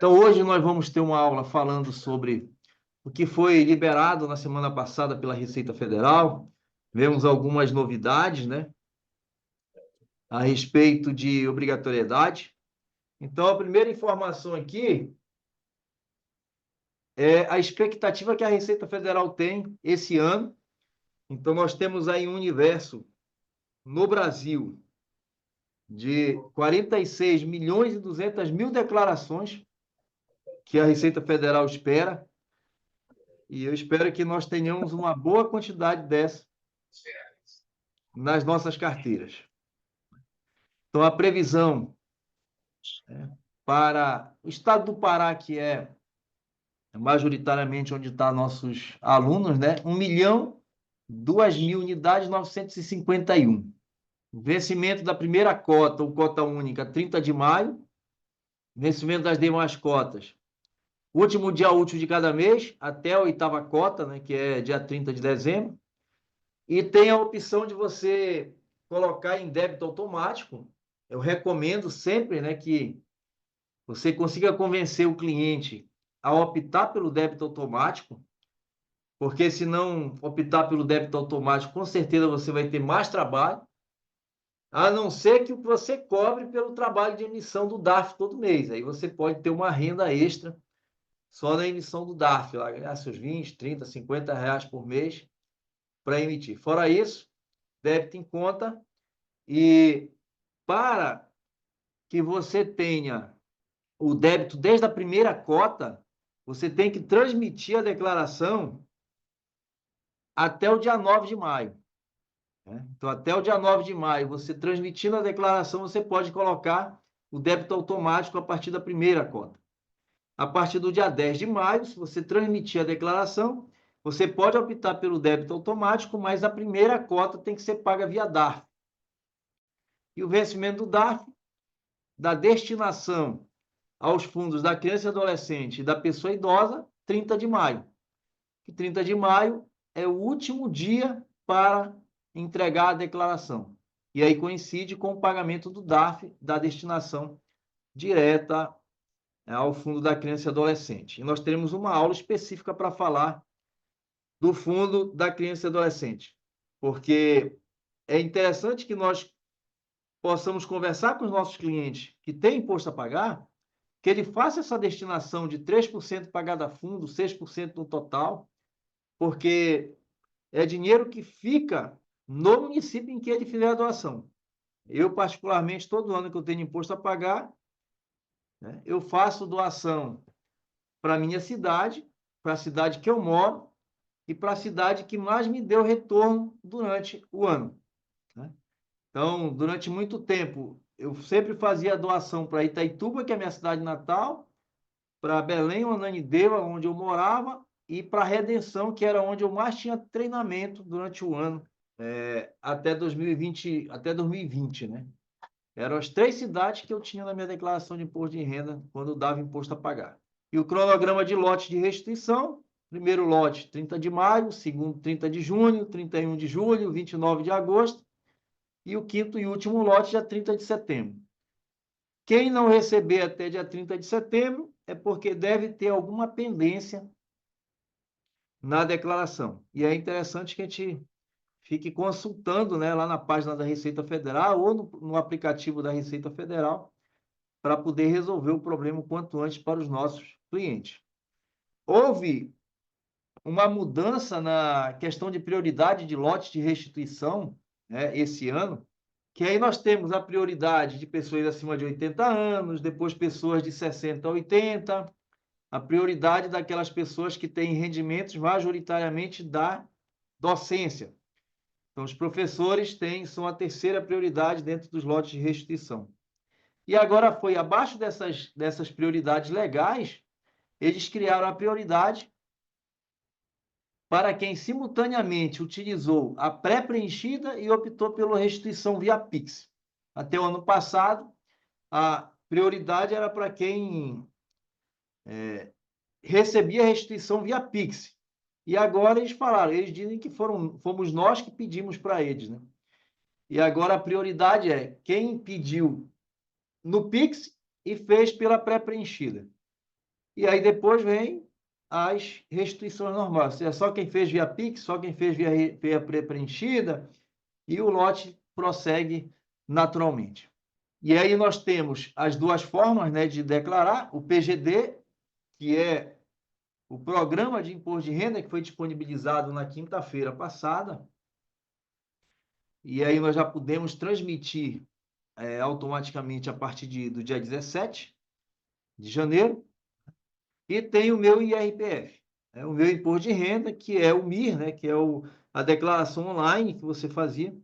Então, hoje nós vamos ter uma aula falando sobre o que foi liberado na semana passada pela Receita Federal. Vemos algumas novidades, né, a respeito de obrigatoriedade. Então, a primeira informação aqui é a expectativa que a Receita Federal tem esse ano. Então, nós temos aí um universo no Brasil de 46 milhões e 200 mil declarações que a Receita Federal espera. E eu espero que nós tenhamos uma boa quantidade dessa nas nossas carteiras. Então, a previsão, né, para o estado do Pará, que é majoritariamente onde estão nossos alunos, né? 1.002.000 unidades, 951. O vencimento da primeira cota, ou cota única, 30 de maio. Vencimento das demais cotas, último dia útil de cada mês, até a oitava cota, né, que é dia 30 de dezembro. E tem a opção de você colocar em débito automático. Eu recomendo sempre, né, que você consiga convencer o cliente a optar pelo débito automático, porque se não optar pelo débito automático, com certeza você vai ter mais trabalho, a não ser que você cobre pelo trabalho de emissão do DARF todo mês. Aí você pode ter uma renda extra só na emissão do DARF, lá, ganhar seus 20, 30, 50 reais por mês para emitir. Fora isso, débito em conta. E para que você tenha o débito desde a primeira cota, você tem que transmitir a declaração até o dia 9 de maio. Né? Então, até o dia 9 de maio, você transmitindo a declaração, você pode colocar o débito automático a partir da primeira cota. A partir do dia 10 de maio, se você transmitir a declaração, você pode optar pelo débito automático, mas a primeira cota tem que ser paga via DARF. E o vencimento do DARF, da destinação aos fundos da criança e adolescente e da pessoa idosa, 30 de maio. Que 30 de maio é o último dia para entregar a declaração. E aí coincide com o pagamento do DARF, da destinação direta ao fundo da criança e adolescente. E nós teremos uma aula específica para falar do fundo da criança e adolescente, porque é interessante que nós possamos conversar com os nossos clientes que têm imposto a pagar, que ele faça essa destinação de 3% pagado a fundo, 6% no total, porque é dinheiro que fica no município em que ele fizer a doação. Eu, particularmente, todo ano que eu tenho imposto a pagar, né, eu faço doação para a minha cidade, para a cidade que eu moro e para a cidade que mais me deu retorno durante o ano. Né? Então, durante muito tempo, eu sempre fazia doação para Itaituba, que é a minha cidade natal, para Belém, Ananindeua, onde eu morava, e para Redenção, que era onde eu mais tinha treinamento durante o ano, até 2020, né? Eram as 3 cidades que eu tinha na minha declaração de imposto de renda quando eu dava imposto a pagar. E o cronograma de lote de restituição: primeiro lote, 30 de maio, segundo, 30 de junho, 31 de julho, 29 de agosto, e o quinto e último lote, dia 30 de setembro. Quem não receber até dia 30 de setembro é porque deve ter alguma pendência na declaração. E é interessante que a gente fique consultando, né, lá na página da Receita Federal ou no aplicativo da Receita Federal para poder resolver o problema o quanto antes para os nossos clientes. Houve uma mudança na questão de prioridade de lotes de restituição, né, esse ano, que aí nós temos a prioridade de pessoas acima de 80 anos, depois pessoas de 60 a 80, a prioridade daquelas pessoas que têm rendimentos majoritariamente da docência. Então, os professores são a terceira prioridade dentro dos lotes de restituição. E agora foi abaixo dessas prioridades legais, eles criaram a prioridade para quem simultaneamente utilizou a pré-preenchida e optou pela restituição via Pix. Até o ano passado, a prioridade era para quem recebia a restituição via Pix. E agora eles falaram, eles dizem que fomos nós que pedimos para eles, né? E agora a prioridade é quem pediu no Pix e fez pela pré-preenchida. E aí depois vem as restituições normais. Ou seja, só quem fez via Pix, só quem fez via pré-preenchida, e o lote prossegue naturalmente. E aí nós temos as duas formas, né, de declarar: o PGD, que é o Programa de Imposto de Renda, que foi disponibilizado na quinta-feira passada, e aí nós já podemos transmitir automaticamente a partir do dia 17 de janeiro, e tem o meu IRPF, o meu Imposto de Renda, que é o MIR, né, que é a declaração online que você fazia.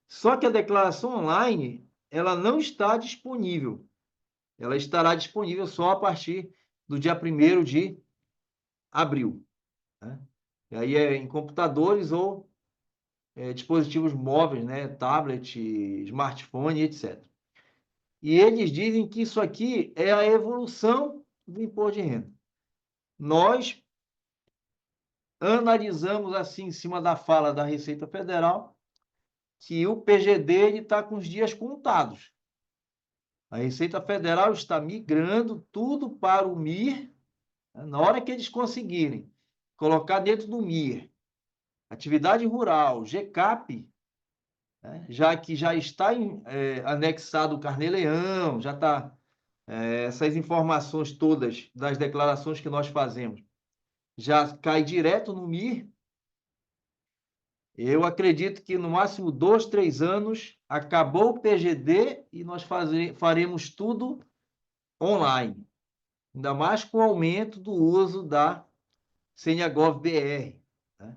Só que a declaração online, ela não está disponível. Ela estará disponível só a partir do dia 1º de abril. Né? E aí é em computadores ou dispositivos móveis, né? Tablet, smartphone, etc. E eles dizem que isso aqui é a evolução do imposto de renda. Nós analisamos assim, em cima da fala da Receita Federal, que o PGD está com os dias contados. A Receita Federal está migrando tudo para o MIR. Na hora que eles conseguirem colocar dentro do MIR atividade rural, GCAP, né, já que já está anexado o Carnê-Leão, já está essas informações todas das declarações que nós fazemos, já cai direto no MIR. Eu acredito que no máximo 2, 3 anos acabou o PGD e nós faremos tudo online. Ainda mais com o aumento do uso da CNH.gov.br. Né?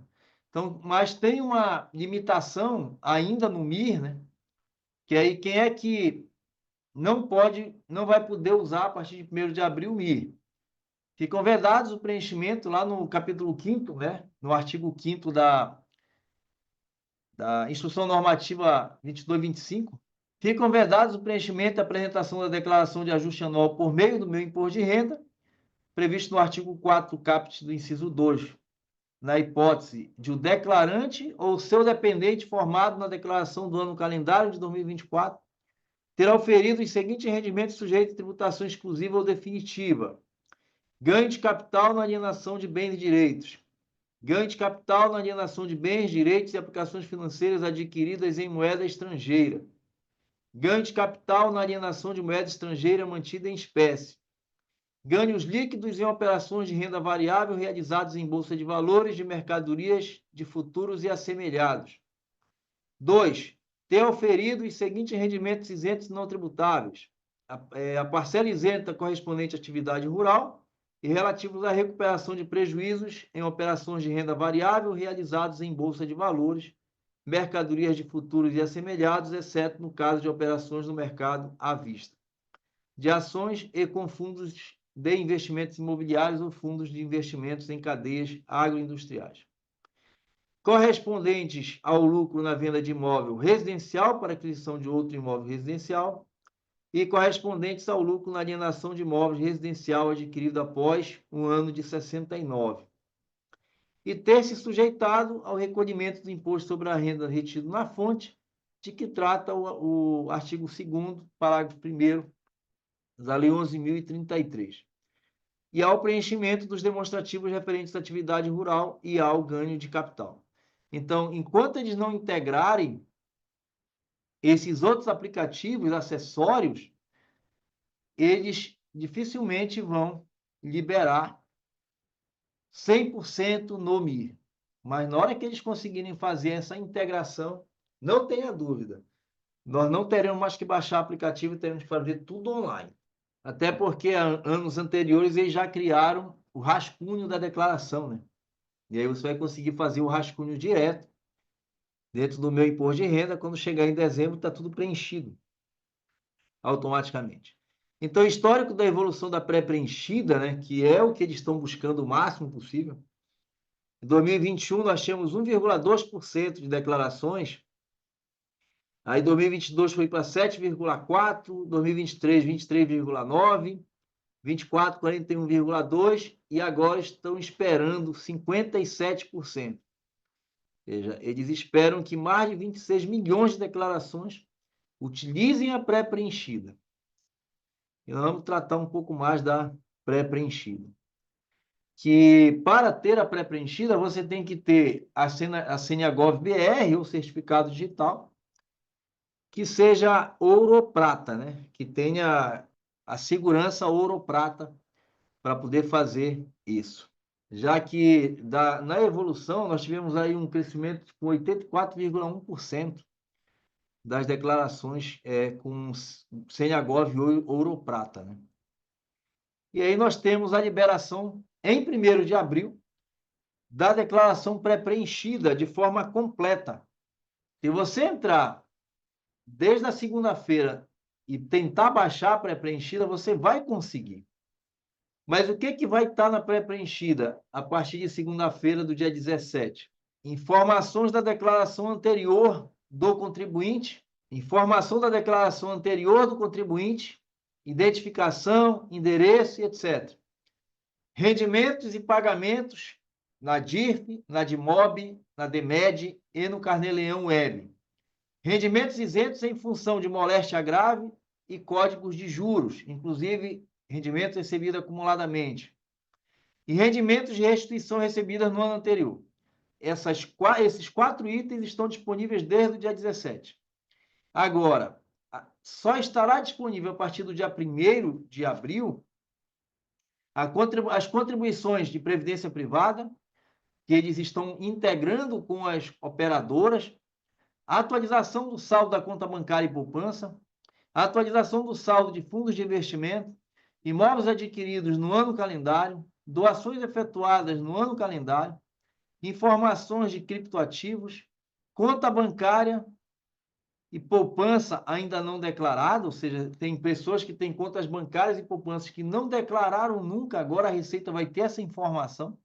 Então, mas tem uma limitação ainda no MIR, né? Que aí quem é que não vai poder usar a partir de 1º de abril o MIR? Ficam vedados o preenchimento lá no capítulo 5º, né? No artigo 5º da Instrução Normativa 2225, ficam vedados o preenchimento e apresentação da declaração de ajuste anual por meio do meu imposto de renda, previsto no artigo 4 caput do inciso 2, na hipótese de o declarante ou seu dependente formado na declaração do ano calendário de 2024 terá oferido os seguintes rendimentos sujeitos a tributação exclusiva ou definitiva: ganho de capital na alienação de bens e direitos, ganho de capital na alienação de bens, direitos e aplicações financeiras adquiridas em moeda estrangeira, ganho de capital na alienação de moeda estrangeira mantida em espécie, ganhos líquidos em operações de renda variável realizadas em bolsa de valores, de mercadorias, de futuros e assemelhados. 2. Ter oferido os seguintes rendimentos isentos não tributáveis: a parcela isenta correspondente à atividade rural e relativos à recuperação de prejuízos em operações de renda variável realizados em bolsa de valores, mercadorias de futuros e assemelhados, exceto no caso de operações no mercado à vista, de ações e com fundos de investimentos imobiliários ou fundos de investimentos em cadeias agroindustriais, correspondentes ao lucro na venda de imóvel residencial para aquisição de outro imóvel residencial e correspondentes ao lucro na alienação de imóveis residencial adquirido após um ano de 69. E ter se sujeitado ao recolhimento do imposto sobre a renda retido na fonte, de que trata o artigo 2º, parágrafo 1º, da Lei 11.033. E ao preenchimento dos demonstrativos referentes à atividade rural e ao ganho de capital. Então, enquanto eles não integrarem esses outros aplicativos acessórios, eles dificilmente vão liberar 100% no MIR. Mas na hora que eles conseguirem fazer essa integração, não tenha dúvida, nós não teremos mais que baixar o aplicativo e teremos que fazer tudo online. Até porque anos anteriores eles já criaram o rascunho da declaração, né? E aí você vai conseguir fazer o rascunho direto dentro do meu imposto de renda. Quando chegar em dezembro, está tudo preenchido automaticamente. Então, o histórico da evolução da pré-preenchida, né, que é o que eles estão buscando o máximo possível. Em 2021, nós tínhamos 1,2% de declarações. Aí, 2022 foi para 7,4%, 2023, 23,9%, 24, 41,2%, e agora estão esperando 57%. Ou seja, eles esperam que mais de 26 milhões de declarações utilizem a pré-preenchida. E nós vamos tratar um pouco mais da pré-preenchida. que para ter a pré-preenchida, você tem que ter a CNH.gov.br ou certificado digital, que seja ouro ou prata, né? Que tenha a segurança ouro ou prata para poder fazer isso. Já que na evolução nós tivemos aí um crescimento com 84,1% das declarações com CNH.gov ouro ou prata, né? E aí nós temos a liberação em 1º de abril da declaração pré-preenchida de forma completa. Se você entrar desde a segunda-feira e tentar baixar a pré-preenchida, você vai conseguir. Mas o que vai estar na pré-preenchida a partir de segunda-feira do dia 17? Informações da declaração anterior do contribuinte, informação da declaração anterior do contribuinte, identificação, endereço e etc. Rendimentos e pagamentos na DIRF, na DIMOB, na DEMED e no Carnê-Leão Web. Rendimentos isentos em função de moléstia grave e códigos de juros, inclusive rendimentos recebidos acumuladamente. E rendimentos de restituição recebidas no ano anterior. Esses 4 itens estão disponíveis desde o dia 17. Agora, só estará disponível a partir do dia 1º de abril as contribuições de previdência privada, que eles estão integrando com as operadoras, a atualização do saldo da conta bancária e poupança, a atualização do saldo de fundos de investimento, imóveis adquiridos no ano calendário, doações efetuadas no ano calendário, informações de criptoativos, conta bancária e poupança ainda não declarada, ou seja, tem pessoas que têm contas bancárias e poupanças que não declararam nunca, agora a Receita vai ter essa informação.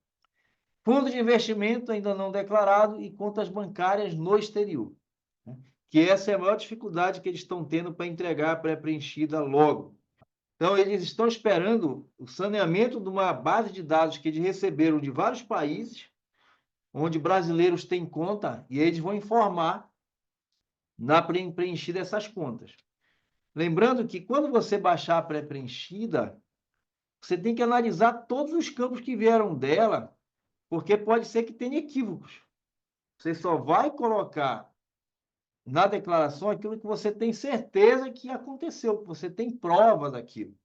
Fundo de investimento ainda não declarado e contas bancárias no exterior, né? Que essa é a maior dificuldade que eles estão tendo para entregar a pré-preenchida logo. Então, eles estão esperando o saneamento de uma base de dados que eles receberam de vários países, onde brasileiros têm conta, e eles vão informar na preenchida essas contas. Lembrando que quando você baixar a pré-preenchida, você tem que analisar todos os campos que vieram dela, porque pode ser que tenha equívocos. Você só vai colocar na declaração aquilo que você tem certeza que aconteceu, que você tem prova daquilo.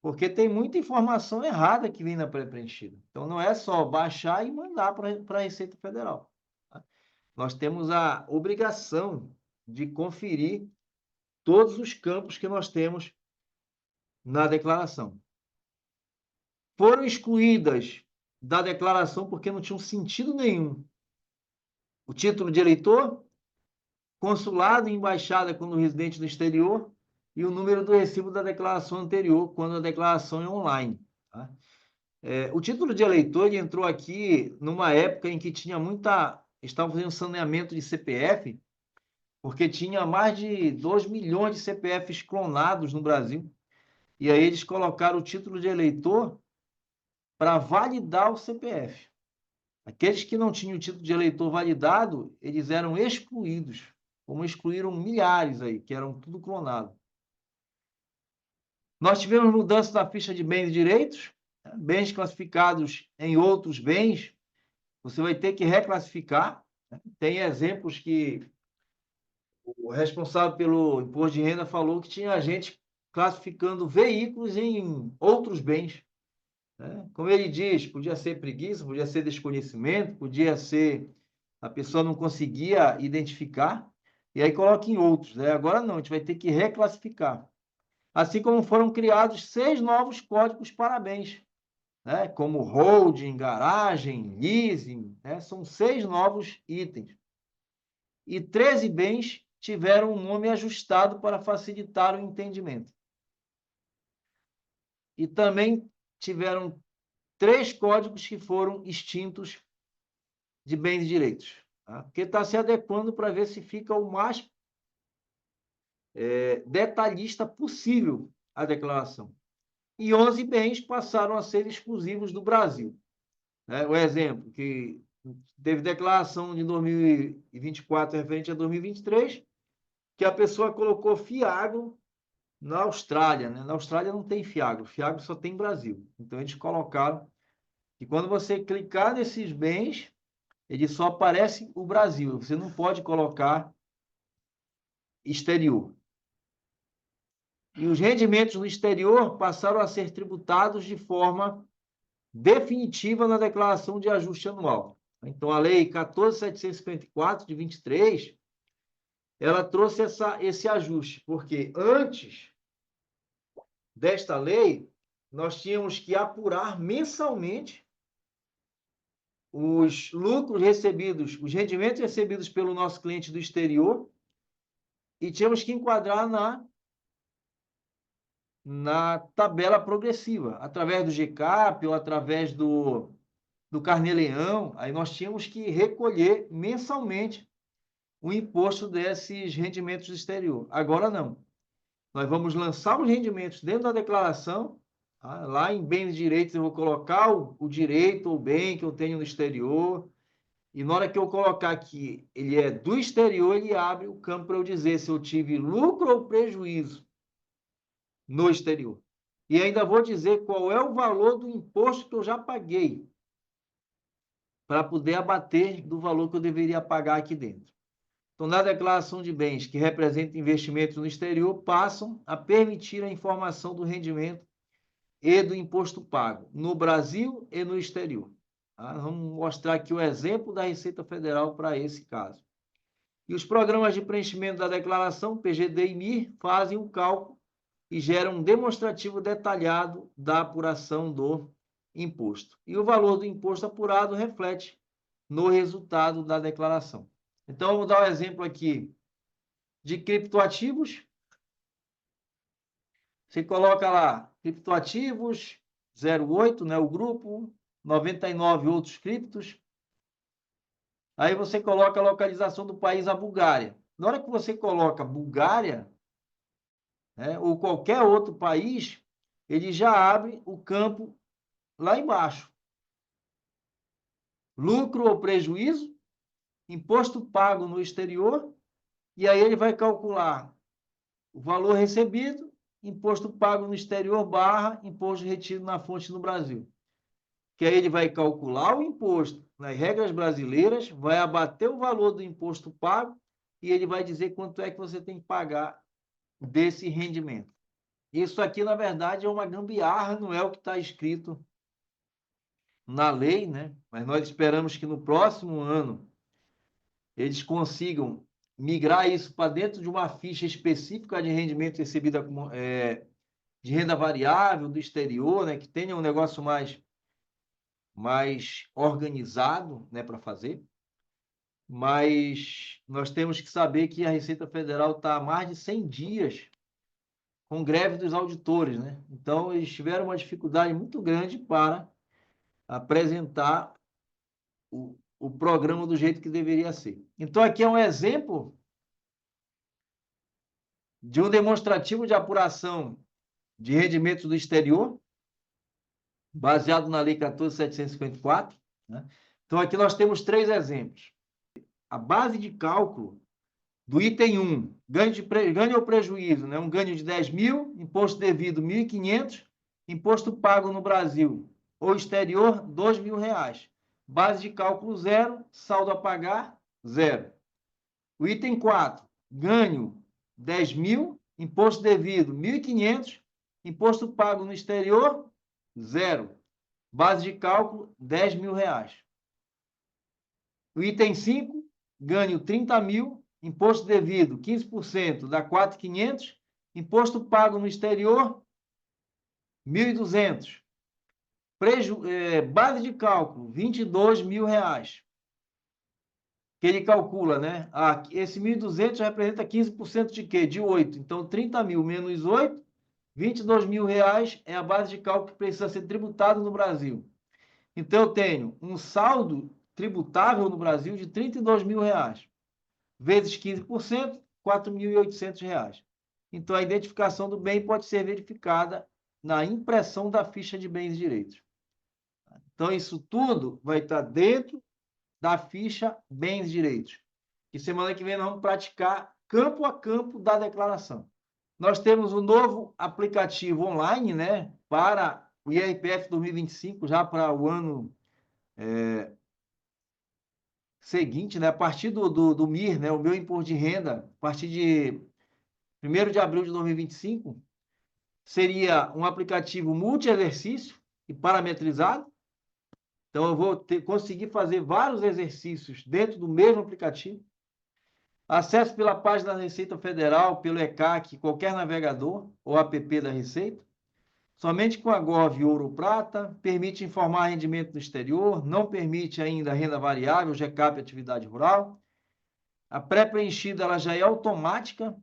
Porque tem muita informação errada que vem na pré-preenchida. Então, não é só baixar e mandar para a Receita Federal. Tá? Nós temos a obrigação de conferir todos os campos que nós temos na declaração. Foram excluídas da declaração porque não tinham sentido nenhum o título de eleitor, consulado e embaixada quando residente no exterior e o número do recibo da declaração anterior, quando a declaração é online. Tá? O título de eleitor entrou aqui numa época em que tinha estavam fazendo saneamento de CPF, porque tinha mais de 2 milhões de CPFs clonados no Brasil. E aí eles colocaram o título de eleitor para validar o CPF. Aqueles que não tinham o título de eleitor validado, eles eram excluídos, como excluíram milhares aí, que eram tudo clonado. Nós tivemos mudança na ficha de bens e direitos, bens classificados em outros bens, você vai ter que reclassificar. Tem exemplos que o responsável pelo imposto de renda falou que tinha gente classificando veículos em outros bens. Né? Como ele diz, podia ser preguiça, podia ser desconhecimento, podia ser a pessoa não conseguia identificar, e aí coloca em outros. Né? Agora não, a gente vai ter que reclassificar. Assim como foram criados 6 novos códigos para bens, né? Como holding, garagem, leasing, né? São 6 novos itens. E 13 bens tiveram um nome ajustado para facilitar o entendimento. E também tiveram 3 códigos que foram extintos de bens e direitos. Tá? Porque está se adequando para ver se fica o mais detalhista possível a declaração. E 11 bens passaram a ser exclusivos do Brasil. Né? O exemplo, que teve declaração de 2024 referente a 2023, que a pessoa colocou Fiagro na Austrália. Né? Na Austrália não tem Fiagro, Fiagro só tem Brasil. Então, eles colocaram que quando você clicar nesses bens, ele só aparece o Brasil. Você não pode colocar exterior. E os rendimentos no exterior passaram a ser tributados de forma definitiva na declaração de ajuste anual. Então, a Lei 14.754, de 23, ela trouxe esse ajuste, porque antes desta lei, nós tínhamos que apurar mensalmente os lucros recebidos, os rendimentos recebidos pelo nosso cliente do exterior, e tínhamos que enquadrar na tabela progressiva, através do GCAP ou através do Carnê-Leão. Aí nós tínhamos que recolher mensalmente o imposto desses rendimentos do exterior. Agora não. Nós vamos lançar os rendimentos dentro da declaração. Tá? Lá em bens e direitos eu vou colocar o direito ou bem que eu tenho no exterior. E na hora que eu colocar aqui, ele é do exterior, ele abre o campo para eu dizer se eu tive lucro ou prejuízo no exterior. E ainda vou dizer qual é o valor do imposto que eu já paguei, para poder abater do valor que eu deveria pagar aqui dentro. Então, na declaração de bens que representam investimentos no exterior, passam a permitir a informação do rendimento e do imposto pago no Brasil e no exterior. Tá? Vamos mostrar aqui o exemplo da Receita Federal para esse caso. E os programas de preenchimento da declaração, PGD e MIR, fazem o cálculo e geram um demonstrativo detalhado da apuração do imposto. E o valor do imposto apurado reflete no resultado da declaração. Então, vamos dar um exemplo aqui de criptoativos. Você coloca lá, criptoativos, 08, né, o grupo, 99 outros criptos. Aí você coloca a localização do país, a Bulgária. Na hora que você coloca Bulgária, né, ou qualquer outro país, ele já abre o campo lá embaixo. Lucro ou prejuízo, imposto pago no exterior, e aí ele vai calcular o valor recebido, imposto pago no exterior, barra, imposto retido na fonte no Brasil. Que aí ele vai calcular o imposto nas regras brasileiras, vai abater o valor do imposto pago e ele vai dizer quanto é que você tem que pagar desse rendimento. Isso aqui, na verdade, é uma gambiarra, não é o que está escrito na lei, né? Mas nós esperamos que no próximo ano eles consigam migrar isso para dentro de uma ficha específica de rendimento recebido de renda variável do exterior, né? Que tenha um negócio mais organizado, né, para fazer. Mas nós temos que saber que a Receita Federal está há mais de 100 dias com greve dos auditores, né? Então, eles tiveram uma dificuldade muito grande para apresentar o programa do jeito que deveria ser. Então, aqui é um exemplo de um demonstrativo de apuração de rendimentos do exterior, baseado na Lei 14.754, né? Então, aqui nós temos 3 exemplos. A base de cálculo do item 1, ganho ou prejuízo, né? Um ganho de 10 mil, imposto devido 1.500, imposto pago no Brasil ou exterior, 2 mil reais. Base de cálculo 0, saldo a pagar, 0. O item 4, ganho 10 mil, imposto devido 1.500, imposto pago no exterior, 0. Base de cálculo, 10 mil reais. O item 5, ganho 30 mil, imposto devido 15%, dá 4.500, imposto pago no exterior, 1.200. Base de cálculo, 22 mil reais. Que ele calcula, né? Esse 1.200 representa 15% de quê? De 8. Então, 30 mil menos 8, 22 mil reais é a base de cálculo que precisa ser tributado no Brasil. Então, eu tenho um saldo tributável no Brasil de 32 mil reais. Vezes 15%, R$ 4.800. Então, a identificação do bem pode ser verificada na impressão da ficha de bens e direitos. Então, isso tudo vai estar dentro da ficha bens e direitos. E semana que vem nós vamos praticar campo a campo da declaração. Nós temos um novo aplicativo online, né, para o IRPF 2025 já para o ano seguinte, né? A partir do MIR, né? O meu imposto de renda, a partir de 1º de abril de 2025, seria um aplicativo multi-exercício e parametrizado. Então, eu vou conseguir fazer vários exercícios dentro do mesmo aplicativo. Acesso pela página da Receita Federal, pelo ECAC, qualquer navegador ou app da Receita. Somente com a Gov Ouro Prata, permite informar rendimento no exterior, não permite ainda renda variável, GCAP e atividade rural. A pré-preenchida ela já é automática,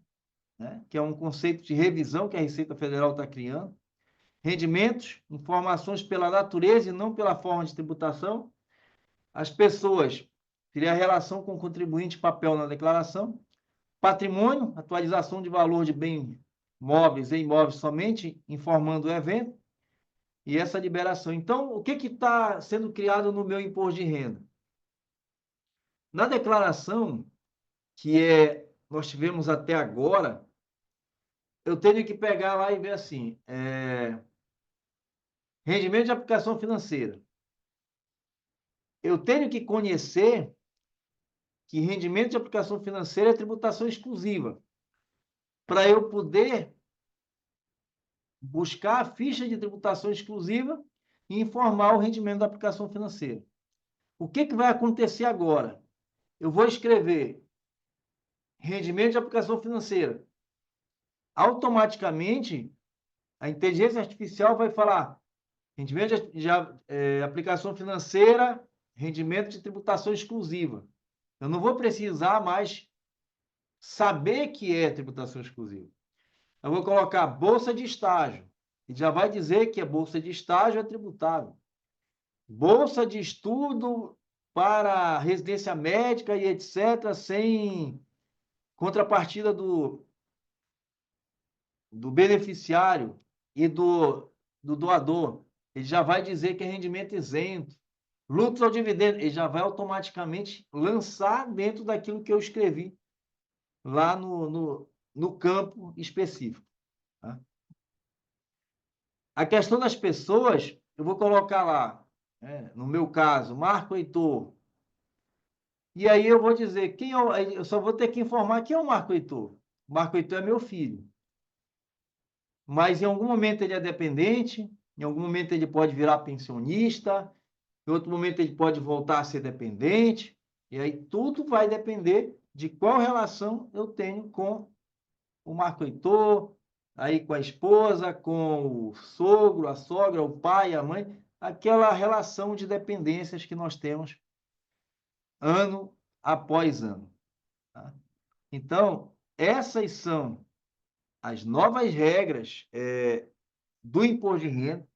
né? Que é um conceito de revisão que a Receita Federal está criando. Rendimentos, informações pela natureza e não pela forma de tributação. As pessoas, teria a relação com o contribuinte, papel na declaração. Patrimônio, atualização de valor de bens móveis e imóveis somente, informando o evento. E essa liberação. Então, o que está sendo criado no meu imposto de renda? Na declaração, nós tivemos até agora, eu tenho que pegar lá e ver assim, rendimento de aplicação financeira. Eu tenho que conhecer que rendimento de aplicação financeira é tributação exclusiva, para eu poder buscar a ficha de tributação exclusiva e informar o rendimento da aplicação financeira. O que vai acontecer agora? Eu vou escrever rendimento de aplicação financeira. Automaticamente, a inteligência artificial vai falar rendimento de aplicação financeira, rendimento de tributação exclusiva. Eu não vou precisar mais saber que é tributação exclusiva. Eu vou colocar bolsa de estágio, e já vai dizer que a bolsa de estágio é tributável. Bolsa de estudo para residência médica e etc., sem contrapartida do beneficiário e do doador. Ele já vai dizer que é rendimento isento. Lucros ou dividendos, ele já vai automaticamente lançar dentro daquilo que eu escrevi lá no campo específico. Tá? A questão das pessoas, eu vou colocar lá, no meu caso, Marco Heitor. E aí eu vou dizer, eu só vou ter que informar quem é o Marco Heitor. O Marco Heitor é meu filho. Mas em algum momento ele é dependente, em algum momento ele pode virar pensionista, em outro momento ele pode voltar a ser dependente, e aí tudo vai depender de qual relação eu tenho com o Marco Heitor, aí com a esposa, com o sogro, a sogra, o pai, a mãe, aquela relação de dependências que nós temos ano após ano. Tá? Então, essas são as novas regras do imposto de renda.